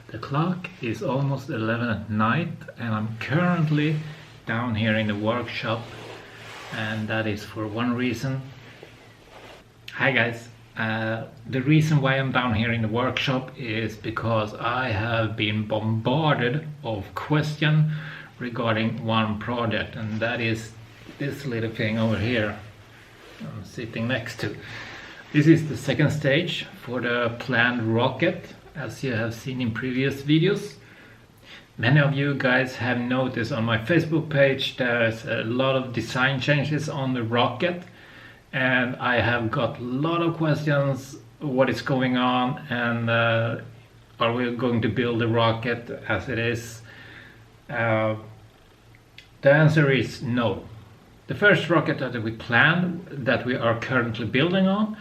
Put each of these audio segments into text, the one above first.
The clock is almost 11 at night and I'm currently down here in the workshop, and that is for one reason. Hi guys, the reason why I'm down here in the workshop is because I have been bombarded of questions regarding one project, and that is this little thing over here I'm sitting next to. This is the second stage for the planned rocket, as you have seen in previous videos. Many of you guys have noticed on my Facebook page there's a lot of design changes on the rocket, and I have got a lot of questions what is going on, and are we going to build the rocket as it is? The answer is no. The first rocket that we planned, that we are currently building on,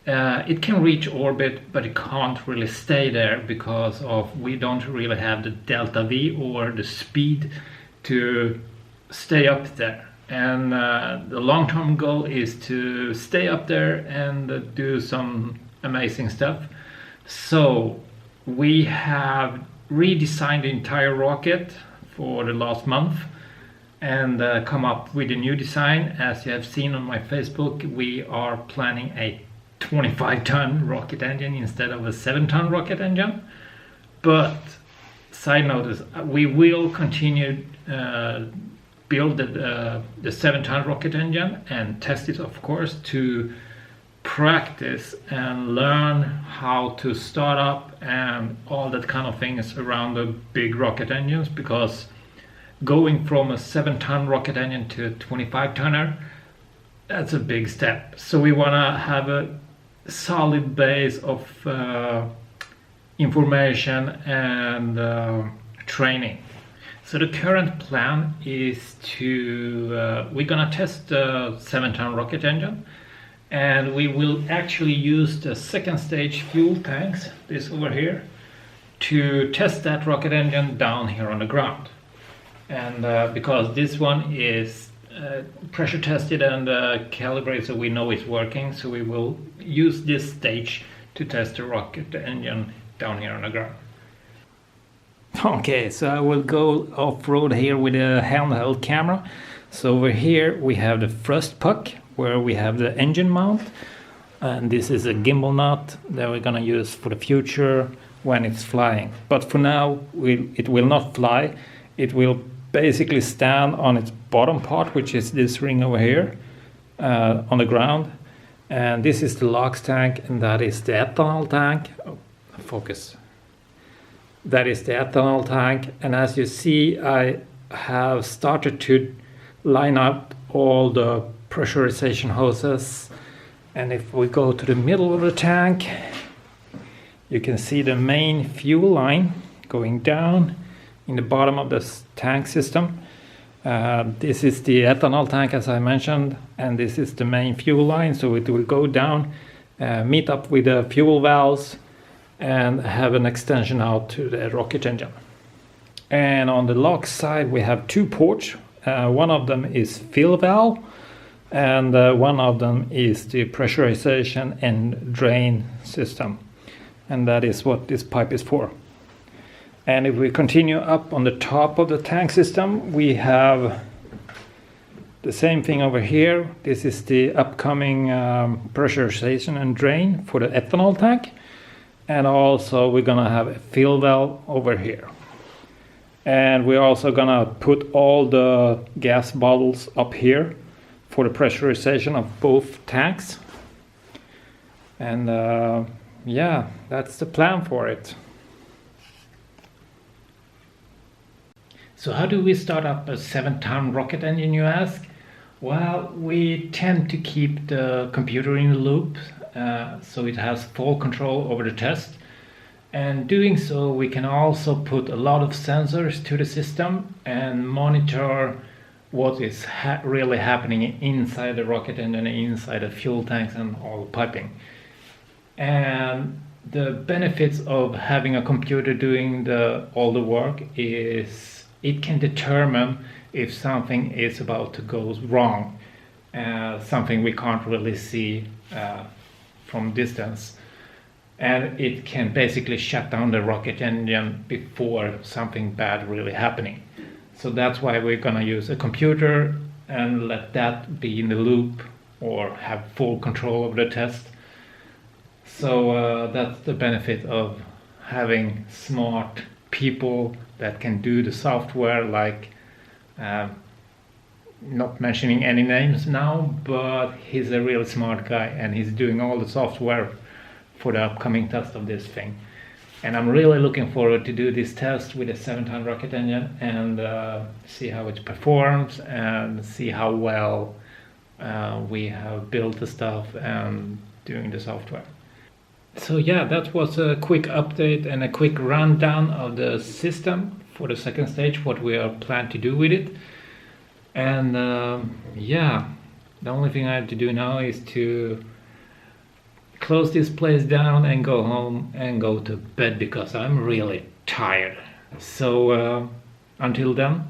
it can reach orbit, but it can't really stay there because of we don't really have the delta V or the speed to stay up there. And the long-term goal is to stay up there and do some amazing stuff. So we have redesigned the entire rocket for the last month and come up with a new design. As you have seen on my Facebook, we are planning a 25-ton rocket engine instead of a 7-ton rocket engine. But side note is we will continue build the 7-ton rocket engine and test it, of course, to practice and learn how to start up and all that kind of things around the big rocket engines, because going from a 7-ton rocket engine to a 25-tonner, that's a big step. So we want to have a solid base of information and training. So the current plan is to we're gonna test the 7-ton rocket engine, and we will actually use the second stage fuel tanks, this over here, to test that rocket engine down here on the ground. And because this one is pressure tested and calibrated, so we know it's working, so we will use this stage to test the rocket engine down here on the ground. Okay, so I will go off-road here with a handheld camera. So over here we have the thrust puck, where we have the engine mount, and this is a gimbal nut that we're gonna use for the future when it's flying. But for now it will not fly. It will basically stand on its bottom part, which is this ring over here on the ground, and this is the LOX tank, and that is the ethanol tank. Oh, focus. That is the ethanol tank, and as you see, I have started to line up all the pressurization hoses, and if we go to the middle of the tank, you can see the main fuel line going down in the bottom of this tank system. This is the ethanol tank, as I mentioned, and this is the main fuel line, so it will go down, meet up with the fuel valves, and have an extension out to the rocket engine. And on the LOX side we have two ports. One of them is fill valve, and one of them is the pressurization and drain system, and that is what this pipe is for. And if we continue up on the top of the tank system, we have the same thing over here. This is the upcoming pressurization and drain for the ethanol tank. And also we're gonna have a fill valve over here. And we're also gonna put all the gas bottles up here for the pressurization of both tanks. And yeah, that's the plan for it. So how do we start up a 7-ton rocket engine, you ask? Well, we tend to keep the computer in the loop, so it has full control over the test. And doing so, we can also put a lot of sensors to the system and monitor what is really happening inside the rocket engine, inside the fuel tanks and all the piping. And the benefits of having a computer doing all the work is it can determine if something is about to go wrong, something we can't really see from distance. and it can basically shut down the rocket engine before something bad really happening. So that's why we're gonna use a computer and let that be in the loop or have full control of the test. So that's the benefit of having smart people that can do the software, like not mentioning any names now, but he's a really smart guy and he's doing all the software for the upcoming test of this thing. And I'm really looking forward to do this test with a 7-ton rocket engine and see how it performs and see how well we have built the stuff and doing the software. So yeah, that was a quick update and a quick rundown of the system for the second stage, what we are planning to do with it. And yeah, the only thing I have to do now is to close this place down and go home and go to bed because I'm really tired. So until then,